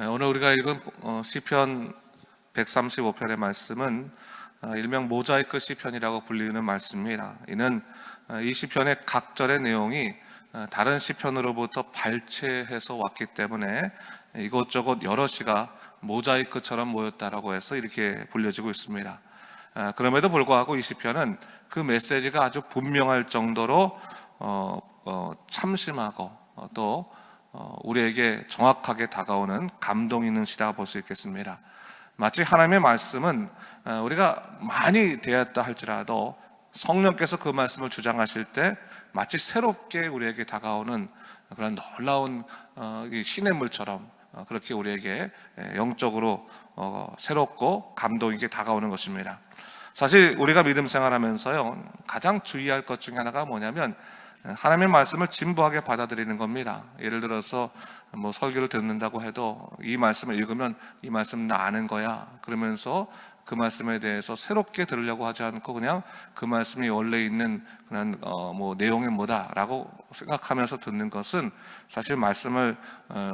오늘 우리가 읽은 시편 135편의 말씀은 일명 모자이크 시편이라고 불리는 말씀입니다. 이는 이 시편의 각 절의 내용이 다른 시편으로부터 발췌해서 왔기 때문에 이것저것 여러 시가 모자이크처럼 모였다라고 해서 이렇게 불려지고 있습니다. 그럼에도 불구하고 이 시편은 그 메시지가 아주 분명할 정도로 참심하고 또 우리에게 정확하게 다가오는 감동 있는 시라고 볼 수 있겠습니다. 마치 하나님의 말씀은 우리가 많이 대했다 할지라도 성령께서 그 말씀을 주장하실 때 마치 새롭게 우리에게 다가오는 그런 놀라운 시냇물처럼 그렇게 우리에게 영적으로 새롭고 감동 있게 다가오는 것입니다. 사실 우리가 믿음 생활하면서요, 가장 주의할 것 중에 하나가 뭐냐면 하나님의 말씀을 진부하게 받아들이는 겁니다. 예를 들어서 설교를 듣는다고 해도 이 말씀을 읽으면 이 말씀 나 아는 거야 그러면서 그 말씀에 대해서 새롭게 들으려고 하지 않고 그냥 그 말씀이 원래 있는 그런 내용이 뭐다라고 생각하면서 듣는 것은 사실 말씀을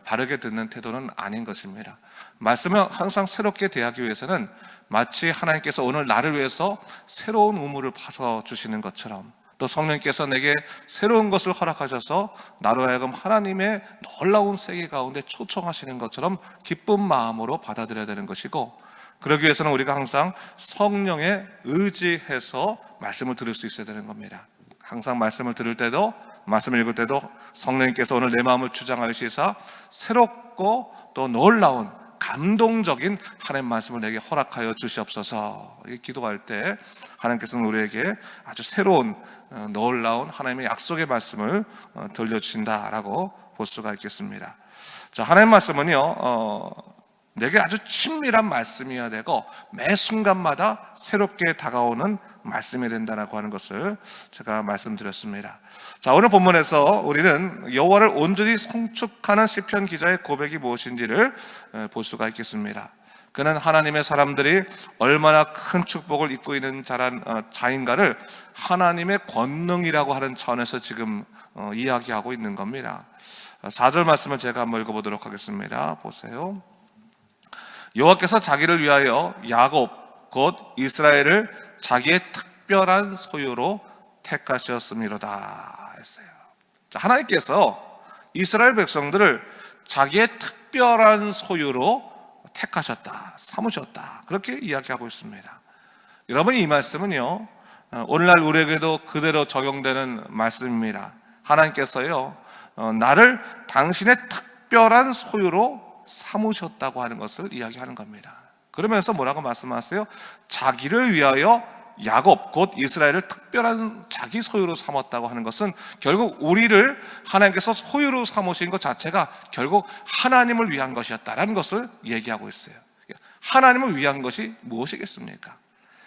바르게 듣는 태도는 아닌 것입니다. 말씀을 항상 새롭게 대하기 위해서는 마치 하나님께서 오늘 나를 위해서 새로운 우물을 파서 주시는 것처럼, 또 성령께서 내게 새로운 것을 허락하셔서 나로 하여금 하나님의 놀라운 세계 가운데 초청하시는 것처럼 기쁜 마음으로 받아들여야 되는 것이고, 그러기 위해서는 우리가 항상 성령에 의지해서 말씀을 들을 수 있어야 되는 겁니다. 항상 말씀을 들을 때도, 말씀을 읽을 때도 성령께서 오늘 내 마음을 주장하시사 새롭고 또 놀라운 감동적인 하나님 말씀을 내게 허락하여 주시옵소서. 기도할 때 하나님께서는 우리에게 아주 새로운 놀라운 하나님의 약속의 말씀을 들려주신다라고 볼 수가 있겠습니다. 자, 하나님 말씀은요, 내게 아주 친밀한 말씀이어야 되고 매 순간마다 새롭게 다가오는 말씀이 된다라고 하는 것을 제가 말씀드렸습니다. 자, 오늘 본문에서 우리는 여호와를 온전히 송축하는 시편 기자의 고백이 무엇인지를 볼 수가 있겠습니다. 그는 하나님의 사람들이 얼마나 큰 축복을 입고 있는 자인가를 하나님의 권능이라고 하는 차원에서 지금 이야기하고 있는 겁니다. 4절 말씀을 제가 한번 읽어보도록 하겠습니다. 보세요. 여호와께서 자기를 위하여 야곱 곧 이스라엘을 자기의 특별한 소유로 택하셨음이로다 했어요. 자, 하나님께서 이스라엘 백성들을 자기의 특별한 소유로 택하셨다, 삼으셨다, 그렇게 이야기하고 있습니다. 여러분, 이 말씀은요, 오늘날 우리에게도 그대로 적용되는 말씀입니다. 하나님께서요, 나를 당신의 특별한 소유로 삼으셨다고 하는 것을 이야기하는 겁니다. 그러면서 뭐라고 말씀하세요? 자기를 위하여 야곱 곧 이스라엘을 특별한 자기 소유로 삼았다고 하는 것은 결국 우리를 하나님께서 소유로 삼으신 것 자체가 결국 하나님을 위한 것이었다라는 것을 얘기하고 있어요. 하나님을 위한 것이 무엇이겠습니까?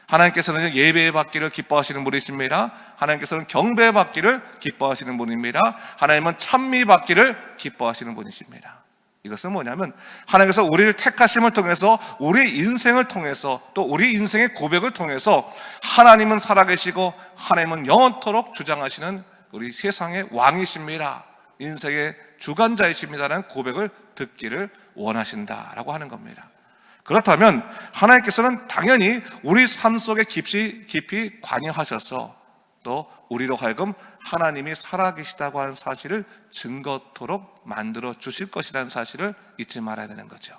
하나님께서는 예배 받기를 기뻐하시는 분이십니다. 하나님께서는 경배 받기를 기뻐하시는 분입니다. 하나님은 찬미 받기를 기뻐하시는 분이십니다. 이것은 뭐냐면 하나님께서 우리를 택하심을 통해서 우리 인생을 통해서 또 우리 인생의 고백을 통해서 하나님은 살아계시고 하나님은 영원토록 주장하시는 우리 세상의 왕이십니다, 인생의 주관자이십니다라는 고백을 듣기를 원하신다라고 하는 겁니다. 그렇다면 하나님께서는 당연히 우리 삶 속에 깊이 관여하셔서 또 우리로 하여금 하나님이 살아계시다고 하는 사실을 증거토록 만들어 주실 것이라는 사실을 잊지 말아야 되는 거죠.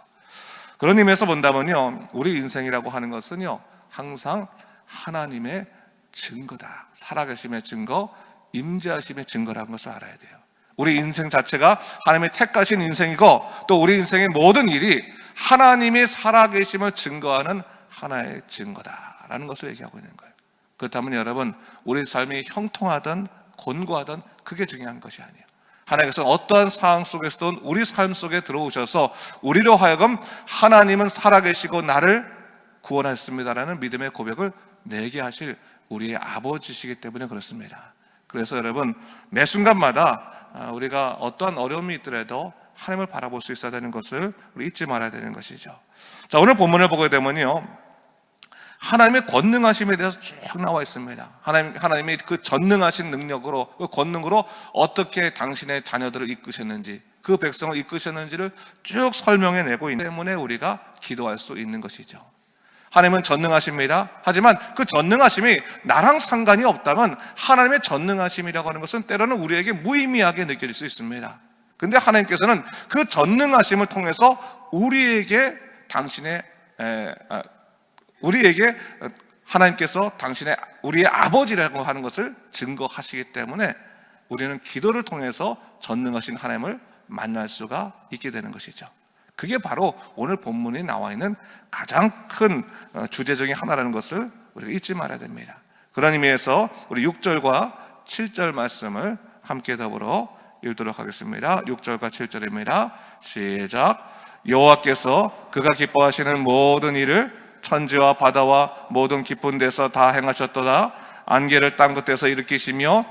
그런 의미에서 본다면요, 우리 인생이라고 하는 것은요, 항상 하나님의 증거다, 살아계심의 증거, 임재하심의 증거라는 것을 알아야 돼요. 우리 인생 자체가 하나님의 택하신 인생이고 또 우리 인생의 모든 일이 하나님이 살아계심을 증거하는 하나의 증거다라는 것을 얘기하고 있는 거예요. 그렇다면 여러분, 우리 삶이 형통하든 곤고하든 그게 중요한 것이 아니에요. 하나님께서 어떠한 상황 속에서도 우리 삶 속에 들어오셔서 우리로 하여금 하나님은 살아계시고 나를 구원하셨습니다라는 믿음의 고백을 내게 하실 우리의 아버지시기 때문에 그렇습니다. 그래서 여러분, 매 순간마다 우리가 어떠한 어려움이 있더라도 하나님을 바라볼 수 있어야 되는 것을 우리 잊지 말아야 되는 것이죠. 자, 오늘 본문을 보게 되면요, 하나님의 권능하심에 대해서 쭉 나와 있습니다. 하나님이 그 전능하신 능력으로, 그 권능으로 어떻게 당신의 자녀들을 이끄셨는지, 그 백성을 이끄셨는지를 쭉 설명해내고 있기 때문에 우리가 기도할 수 있는 것이죠. 하나님은 전능하십니다. 하지만 그 전능하심이 나랑 상관이 없다면 하나님의 전능하심이라고 하는 것은 때로는 우리에게 무의미하게 느껴질 수 있습니다. 근데 하나님께서는 그 전능하심을 통해서 하나님께서 당신의 우리의 아버지라고 하는 것을 증거하시기 때문에 우리는 기도를 통해서 전능하신 하나님을 만날 수가 있게 되는 것이죠. 그게 바로 오늘 본문에 나와 있는 가장 큰 주제 중에 하나라는 것을 우리가 잊지 말아야 됩니다. 그런 의미에서 우리 6절과 7절 말씀을 함께 더불어 읽도록 하겠습니다. 6절과 7절입니다. 시작. 여호와께서 그가 기뻐하시는 모든 일을 천지와 바다와 모든 깊은 데서 다 행하셨도다. 안개를 땅 끝에서 일으키시며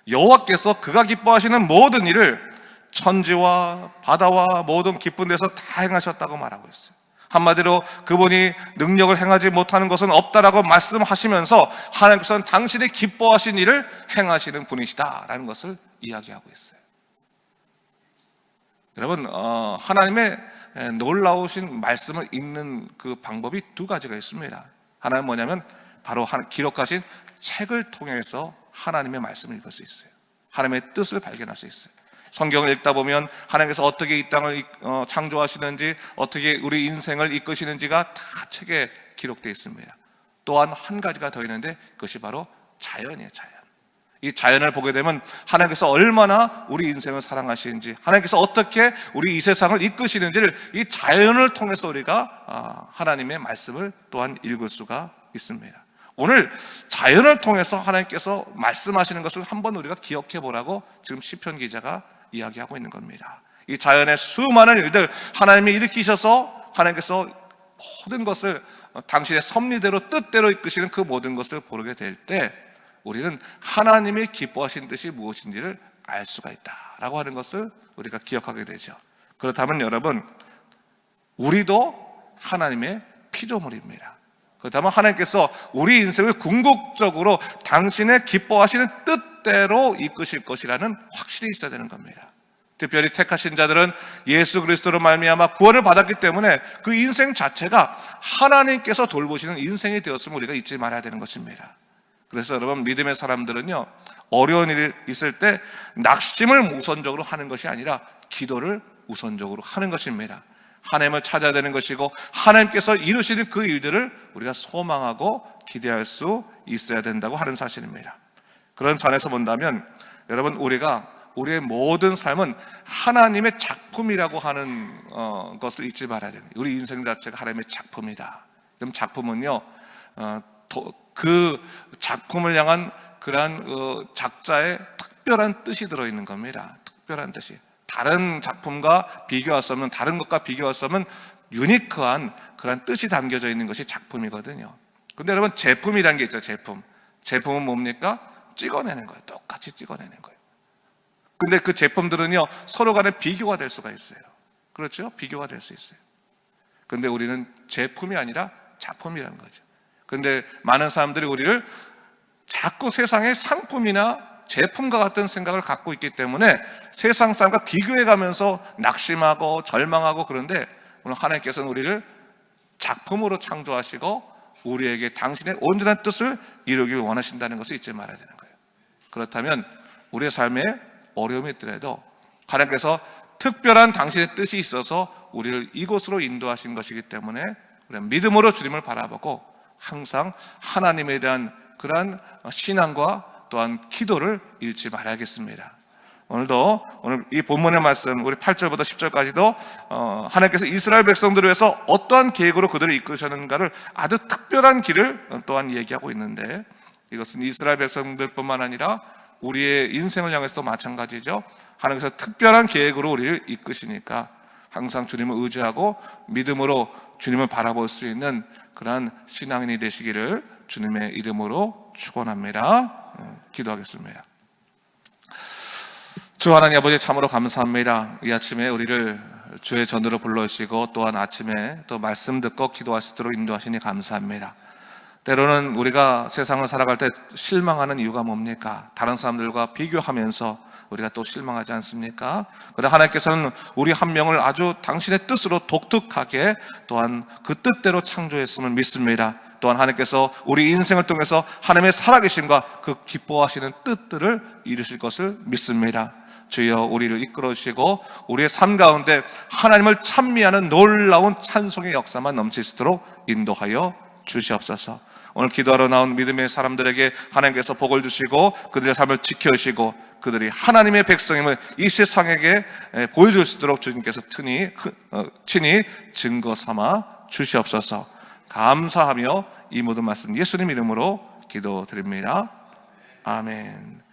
여호와께서 그가 기뻐하시는 모든 일을 천지와 바다와 모든 깊은 데서 다 행하셨다고 말하고 있어요. 한마디로 그분이 능력을 행하지 못하는 것은 없다라고 말씀하시면서 하나님께서는 당신이 기뻐하신 일을 행하시는 분이시다라는 것을 이야기하고 있어요. 여러분, 하나님의 놀라우신 말씀을 읽는 그 방법이 두 가지가 있습니다. 하나는 뭐냐면 바로 기록하신 책을 통해서 하나님의 말씀을 읽을 수 있어요. 하나님의 뜻을 발견할 수 있어요. 성경을 읽다 보면 하나님께서 어떻게 이 땅을 창조하시는지, 어떻게 우리 인생을 이끄시는지가 다 책에 기록되어 있습니다. 또한 한 가지가 더 있는데 그것이 바로 자연이에요. 자연. 이 자연을 보게 되면 하나님께서 얼마나 우리 인생을 사랑하시는지, 하나님께서 어떻게 우리 이 세상을 이끄시는지를 이 자연을 통해서 우리가 하나님의 말씀을 또한 읽을 수가 있습니다. 오늘 자연을 통해서 하나님께서 말씀하시는 것을 한번 우리가 기억해 보라고 지금 시편 기자가 이야기하고 있는 겁니다. 이 자연의 수많은 일들 하나님이 일으키셔서 하나님께서 모든 것을 당신의 섭리대로 뜻대로 이끄시는 그 모든 것을 보게 될 때 우리는 하나님이 기뻐하신 뜻이 무엇인지를 알 수가 있다라고 하는 것을 우리가 기억하게 되죠. 그렇다면 여러분, 우리도 하나님의 피조물입니다. 그렇다면 하나님께서 우리 인생을 궁극적으로 당신의 기뻐하시는 뜻대로 이끄실 것이라는 확실히 있어야 되는 겁니다. 특별히 택하신 자들은 예수 그리스도로 말미암아 구원을 받았기 때문에 그 인생 자체가 하나님께서 돌보시는 인생이 되었음을 우리가 잊지 말아야 되는 것입니다. 그래서 여러분, 믿음의 사람들은요, 어려운 일이 있을 때 낙심을 우선적으로 하는 것이 아니라 기도를 우선적으로 하는 것입니다. 하나님을 찾아야 되는 것이고 하나님께서 이루시는 그 일들을 우리가 소망하고 기대할 수 있어야 된다고 하는 사실입니다. 그런 전에서 본다면 여러분, 우리의 모든 삶은 하나님의 작품이라고 하는 것을 잊지 말아야 돼요. 우리 인생 자체가 하나님의 작품이다. 그럼 작품은요, 그 작품을 향한 그러한 작자의 특별한 뜻이 들어있는 겁니다. 특별한 뜻이. 다른 작품과 비교할 수 없는, 다른 것과 비교할 수 없는 유니크한 그런 뜻이 담겨져 있는 것이 작품이거든요. 근데 여러분, 제품이라는 게 있죠. 제품은 뭡니까? 찍어내는 거예요. 똑같이 찍어내는 거예요. 근데 그 제품들은요, 서로 간에 비교가 될 수가 있어요. 그렇죠? 비교가 될 수 있어요. 근데 우리는 제품이 아니라 작품이라는 거죠. 근데 많은 사람들이 우리를 자꾸 세상의 상품이나 제품과 같은 생각을 갖고 있기 때문에 세상 사람과 비교해가면서 낙심하고 절망하고, 그런데 오늘 하나님께서는 우리를 작품으로 창조하시고 우리에게 당신의 온전한 뜻을 이루길 원하신다는 것을 잊지 말아야 되는 거예요. 그렇다면 우리의 삶에 어려움이 있더라도 하나님께서 특별한 당신의 뜻이 있어서 우리를 이곳으로 인도하신 것이기 때문에 우리는 믿음으로 주님을 바라보고 항상 하나님에 대한 그러한 신앙과 또한 기도를 잃지 말아야겠습니다. 오늘 이 본문의 말씀, 우리 8절부터 10절까지도 하나님께서 이스라엘 백성들을 위해서 어떠한 계획으로 그들을 이끄셨는가를 아주 특별한 길을 또한 얘기하고 있는데, 이것은 이스라엘 백성들뿐만 아니라 우리의 인생을 향해서도 마찬가지죠. 하나님께서 특별한 계획으로 우리를 이끄시니까 항상 주님을 의지하고 믿음으로 주님을 바라볼 수 있는 그러한 신앙인이 되시기를 주님의 이름으로 축원합니다. 기도하겠습니다. 주 하나님 아버지, 참으로 감사합니다. 이 아침에 우리를 주의 전으로 불러주시고 또한 아침에 또 말씀 듣고 기도할 수 있도록 인도하시니 감사합니다. 때로는 우리가 세상을 살아갈 때 실망하는 이유가 뭡니까? 다른 사람들과 비교하면서 우리가 또 실망하지 않습니까? 그러나 하나님께서는 우리 한 명을 아주 당신의 뜻으로 독특하게 또한 그 뜻대로 창조했음을 믿습니다. 또한 하나님께서 우리 인생을 통해서 하나님의 살아계심과 그 기뻐하시는 뜻들을 이루실 것을 믿습니다. 주여 우리를 이끌어 주시고 우리의 삶 가운데 하나님을 찬미하는 놀라운 찬송의 역사만 넘칠 수 있도록 인도하여 주시옵소서. 오늘 기도하러 나온 믿음의 사람들에게 하나님께서 복을 주시고 그들의 삶을 지켜주시고 그들이 하나님의 백성임을 이 세상에게 보여줄 수 있도록 주님께서 친히 증거 삼아 주시옵소서. 감사하며 이 모든 말씀 예수님 이름으로 기도드립니다. 아멘.